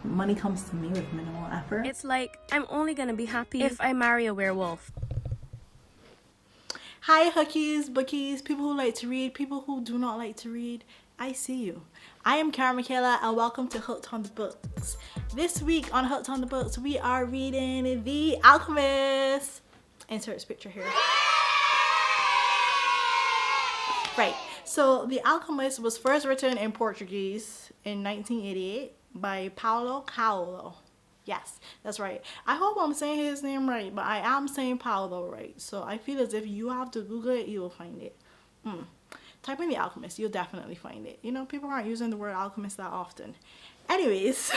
money comes to me with minimal effort. It's like, I'm only gonna be happy if I marry a werewolf. Hi hookies, bookies, people who like to read, people who do not like to read. I see you. I am Cara Michaela and welcome to Hooked on the Books. This week on Hooked on the Books, we are reading The Alchemist. Insert picture here. Right. So The Alchemist was first written in Portuguese in 1988 by Paulo Coelho. Yes, that's right. I hope I'm saying his name right, but I am saying Paulo right. So I feel as if you have to Google it, you will find it. Type in The Alchemist, you'll definitely find it. You know, people aren't using the word alchemist that often. Anyways,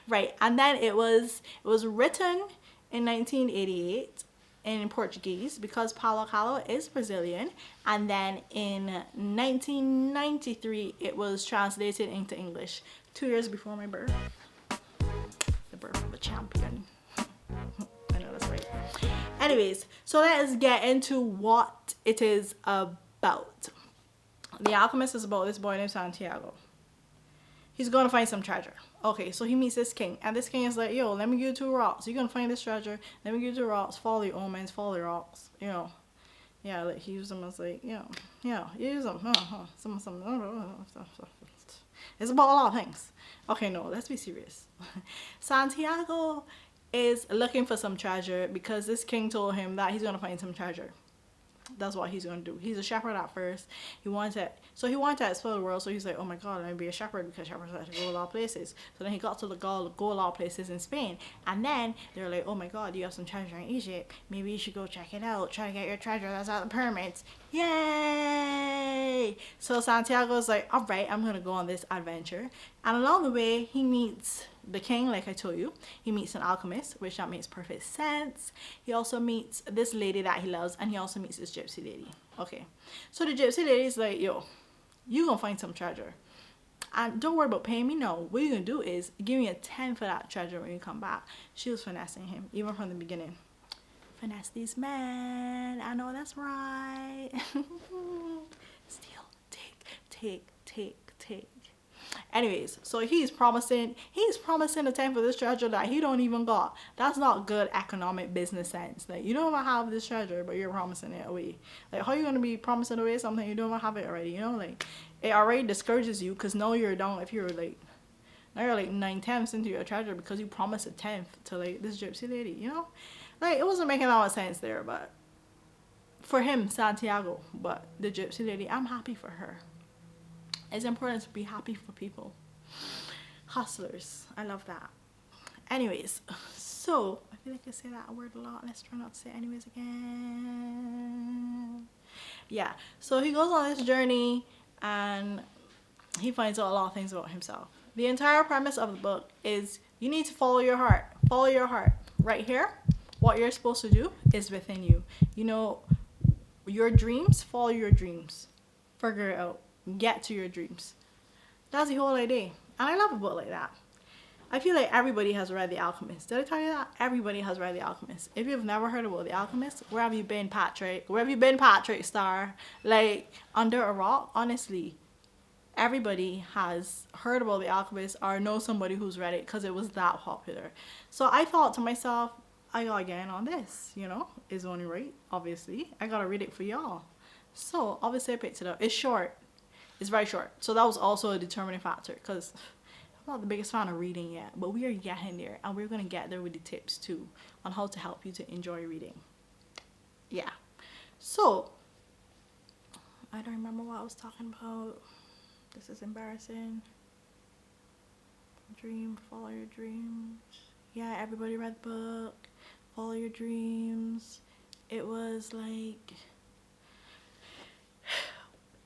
right. And then it was written in 1988 in Portuguese because Paulo Coelho is Brazilian, and then in 1993 it was translated into English 2 years before my birth. The birth of a champion. I know that's right. Anyways, so let's get into what it is about. The Alchemist is about this boy named Santiago. He's gonna find some treasure. Okay, so he meets this king, and this king is like, yo, let me give you 2 rocks. You're gonna find this treasure. Let me give you 2 rocks. Follow the omens, follow the rocks. You know, yeah, like he used them as like, you use them. It's about a lot of things. Okay, no, let's be serious. Santiago is looking for some treasure because this king told him that he's gonna find some treasure. That's what he's gonna do. He's a shepherd at first. He wanted to explore the world. So he's like, oh my god, let me be a shepherd because shepherds have to go a lot of places. So then he got to go a lot of places in Spain. And then they're like, oh my god, you have some treasure in Egypt. Maybe you should go check it out. Try to get your treasure that's at the pyramids. Yay! So Santiago's like, all right, I'm gonna go on this adventure. And along the way, he meets the king, like I told you. He meets an alchemist, which that makes perfect sense. He also meets this lady that he loves, and he also meets this gypsy lady. Okay, so the gypsy lady is like, yo, you gonna find some treasure, and don't worry about paying me. No, what you're gonna do is give me a 10 for that treasure when you come back. She was finessing him even from the beginning. Finesse these men, I know that's right. Steal, take. Anyways, so he's promising a 10 for this treasure that he don't even got. That's not good economic business sense. Like, you don't even have this treasure, but you're promising it away. Like, how are you gonna be promising away something you don't even have it already? You know, like, it already discourages you because now you're down. If you're like, now you're like 9/10 into your treasure because you promised a 10th to like this gypsy lady. You know, like, it wasn't making a lot of sense there, but for him, Santiago, but the gypsy lady, I'm happy for her. It's important to be happy for people. Hustlers. I love that. Anyways, so I feel like I say that word a lot. Let's try not to say anyways again. Yeah. So he goes on this journey and he finds out a lot of things about himself. The entire premise of the book is you need to follow your heart. Follow your heart. Right here, what you're supposed to do is within you. You know, your dreams, follow your dreams. Figure it out. Get to your dreams. That's the whole idea. And I love a book like that. I feel like everybody has read The Alchemist. Did I tell you that? Everybody has read The Alchemist. If you've never heard about The Alchemist, where have you been, Patrick? Where have you been, Patrick Star? Like, under a rock? Honestly, everybody has heard about The Alchemist or know somebody who's read it because it was that popular. So I thought to myself, I gotta get in on this, you know? It's only right, obviously. I gotta read it for y'all. So, obviously I picked it up. It's short. It's very short. So that was also a determining factor because I'm not the biggest fan of reading yet, but we are getting there and we're going to get there with the tips too on how to help you to enjoy reading. Yeah. So, I don't remember what I was talking about. This is embarrassing. Dream, follow your dreams. Yeah, everybody read the book. Follow your dreams. It was like,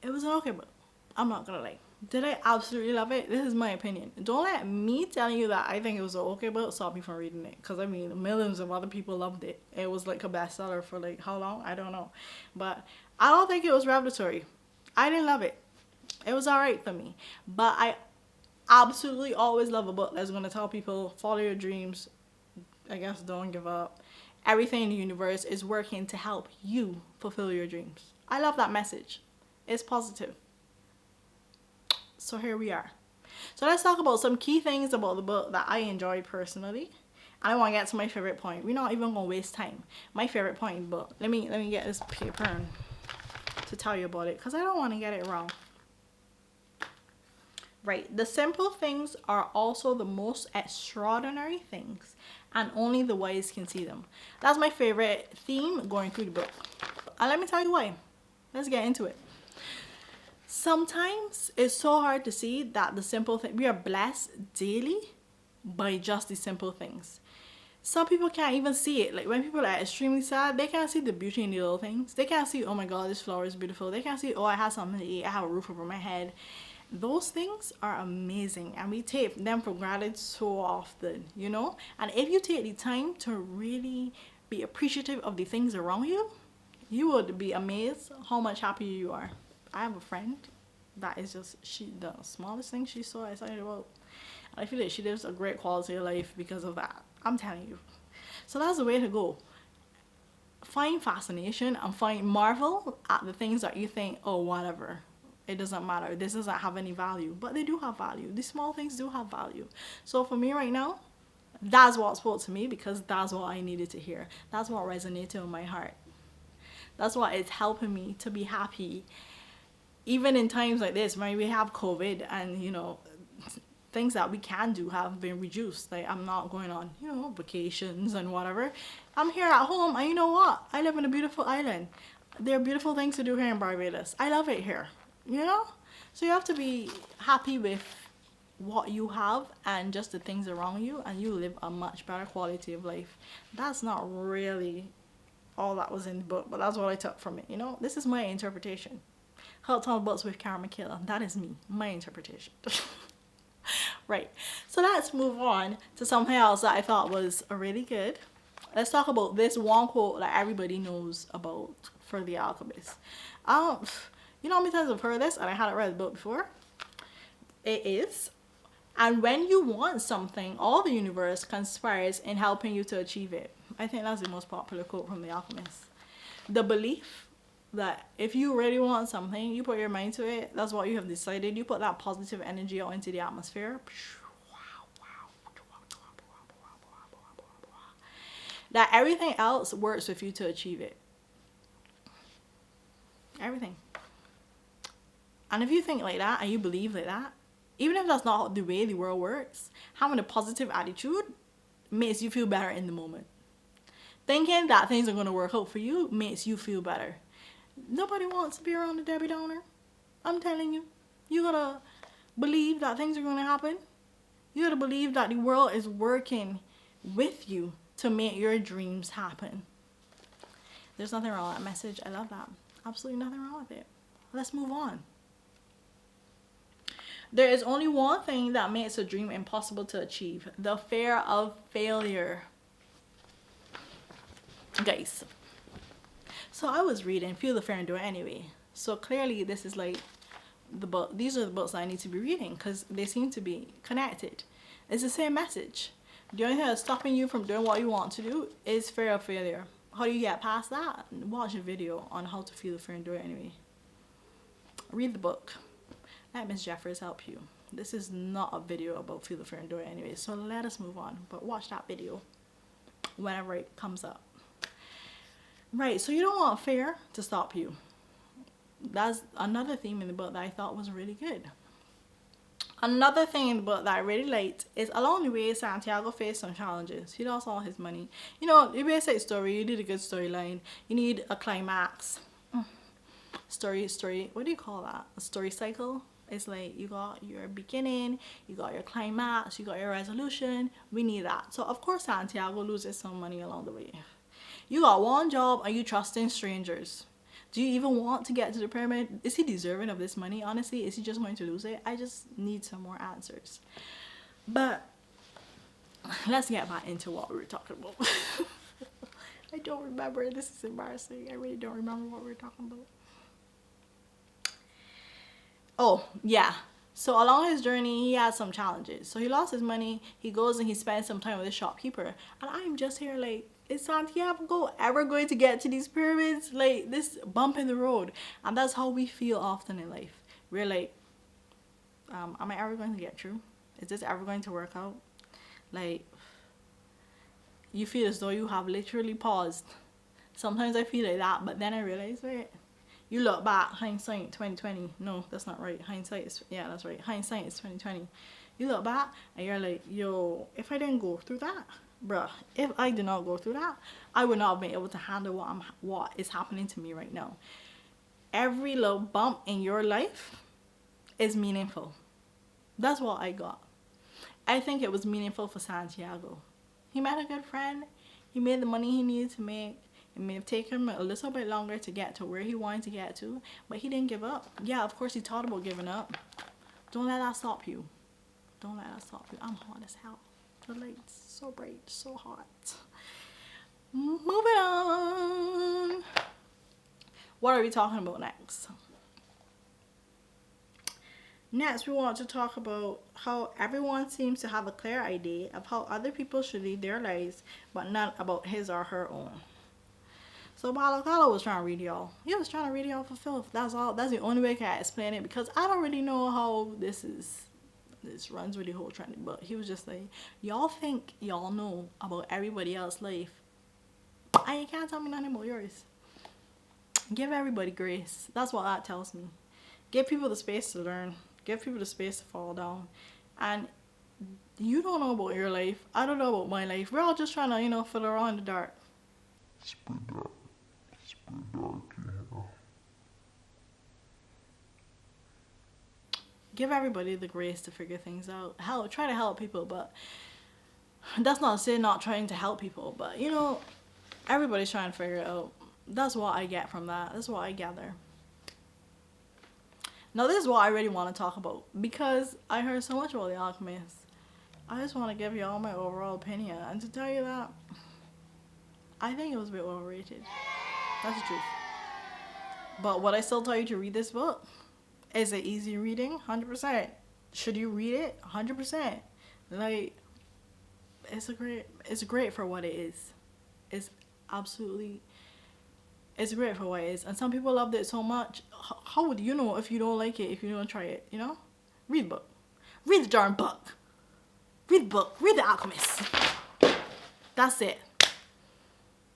it was an okay book. I'm not gonna lie. Did I absolutely love it? This is my opinion. Don't let me telling you that I think it was an okay book stop me from reading it. Because I mean, millions of other people loved it. It was like a bestseller for like how long? I don't know. But I don't think it was revelatory. I didn't love it. It was alright for me. But I absolutely always love a book that's gonna tell people follow your dreams. I guess don't give up. Everything in the universe is working to help you fulfill your dreams. I love that message. It's positive. So here we are. So let's talk about some key things about the book that I enjoyed personally. I want to get to my favorite point. We're not even gonna waste time. My favorite point in the book. Let me get this paper and to tell you about it because I don't want to get it wrong. Right. The simple things are also the most extraordinary things, and only the wise can see them. That's my favorite theme going through the book. And let me tell you why. Let's get into it. Sometimes it's so hard to see that the simple thing, we are blessed daily by just the simple things. Some people can't even see it. Like when people are extremely sad, they can't see the beauty in the little things. They can't see, oh my god, this flower is beautiful. They can't see, oh, I have something to eat. I have a roof over my head. Those things are amazing, and we take them for granted so often, you know? And if you take the time to really be appreciative of the things around you, you would be amazed how much happier you are. I have a friend that is just, the smallest thing she's so excited about. And I feel like she lives a great quality of life because of that. I'm telling you. So that's the way to go. Find fascination and find marvel at the things that you think, oh, whatever. It doesn't matter. This doesn't have any value. But they do have value. These small things do have value. So for me right now, that's what spoke to me because that's what I needed to hear. That's what resonated in my heart. That's what is helping me to be happy. Even in times like this, when we have COVID and, you know, things that we can do have been reduced. Like I'm not going on, you know, vacations and whatever. I'm here at home, and you know what? I live in a beautiful island. There are beautiful things to do here in Barbados. I love it here, you know? So you have to be happy with what you have and just the things around you, and you live a much better quality of life. That's not really all that was in the book, but that's what I took from it, you know? This is my interpretation. Help Tell Books with Cara Michaela. That is me, my interpretation. Right, so let's move on to something else that I thought was really good. Let's talk about this one quote that everybody knows about for The Alchemist. You know how many times I've heard this and I hadn't read the book before? It is, and when you want something, all the universe conspires in helping you to achieve it. I think that's the most popular quote from The Alchemist. The belief that if you really want something, you put your mind to it, that's what you have decided, you put that positive energy out into the atmosphere, that everything else works with you to achieve it. Everything. And if you think like that and you believe like that, even if that's not the way the world works, having a positive attitude makes you feel better in the moment. Thinking that things are going to work out for you makes you feel better. Nobody wants to be around a Debbie Downer. I'm telling you. You gotta believe that things are going to happen. You gotta believe that the world is working with you to make your dreams happen. There's nothing wrong with that message. I love that. Absolutely nothing wrong with it. Let's move on. There is only one thing that makes a dream impossible to achieve: the fear of failure. Guys, so I was reading Feel the Fear and Do It Anyway. So clearly this is like the book. These are the books that I need to be reading because they seem to be connected. It's the same message. The only thing that's stopping you from doing what you want to do is fear of failure. How do you get past that? Watch a video on how to feel the fear and do it anyway. Read the book. Let Miss Jeffers help you. This is not a video about feel the fear and do it anyway. So let us move on. But watch that video whenever it comes up. Right, so you don't want fear to stop you. That's another theme in the book that I thought was really good. Another thing in the book that I really liked is along the way, Santiago faced some challenges. He lost all his money. You know, the basic story, you need a good storyline. You need a climax. Story, what do you call that? A story cycle? It's like you got your beginning, you got your climax, you got your resolution. We need that. So of course Santiago loses some money along the way. You got one job and you trust in strangers. Do you even want to get to the pyramid? Is he deserving of this money? Honestly, is he just going to lose it? I just need some more answers. But let's get back into what we were talking about. I don't remember. This is embarrassing. I really don't remember what we were talking about. Oh, yeah. So along his journey, he had some challenges. So he lost his money. He goes and he spends some time with the shopkeeper. And I'm just here like, is Santiago ever going to get to these pyramids? Like this bump in the road. And that's how we feel often in life. We're like, am I ever going to get through? Is this ever going to work out? Like, you feel as though you have literally paused. Sometimes I feel like that, but then I realize, wait, you look back, hindsight 2020. No, that's not right. Hindsight is, yeah, that's right. Hindsight is 2020. You look back and you're like, yo, if I didn't go through that, bruh, if I did not go through that, I would not have been able to handle what is happening to me right now. Every little bump in your life is meaningful. That's what I got. I think it was meaningful for Santiago. He met a good friend. He made the money he needed to make. It may have taken him a little bit longer to get to where he wanted to get to, but he didn't give up. Yeah, of course he thought about giving up. Don't let that stop you. Don't let that stop you. I'm hot as hell. The light's so bright, so hot. Moving on. What are we talking about next? Next, we want to talk about how everyone seems to have a clear idea of how other people should lead their lives, but not about his or her own. So Paulo was trying to read y'all. He was trying to read y'all for filth. That's all. That's the only way I can explain it, because I don't really know how this runs with the whole trend. But he was just like, y'all think y'all know about everybody else's life, and you can't tell me nothing about yours. Give everybody grace. That's what that tells me. Give people the space to learn. Give people the space to fall down. And you don't know about your life. I don't know about my life. We're all just trying to, fiddle around in the dark. It's pretty dark. It's pretty dark, yeah. Give everybody the grace to figure things out. Try to help people, but that's not to say not trying to help people. But, everybody's trying to figure it out. That's what I get from that. That's what I gather. Now, this is what I really want to talk about, because I heard so much about The Alchemist. I just want to give y'all my overall opinion, and to tell you that I think it was a bit overrated. That's the truth. But would I still tell you to read this book? Is it easy reading? 100%. Should you read it? 100%. Like, it's great for what it is. It's great for what it is. And some people loved it so much. How would you know if you don't like it, if you don't try it, Read the book. Read the darn book. Read the book. Read The Alchemist. That's it.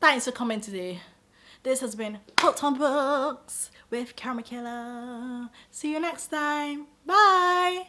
Thanks for coming today. This has been Hooked on Books with Cara Michaela. See you next time. Bye.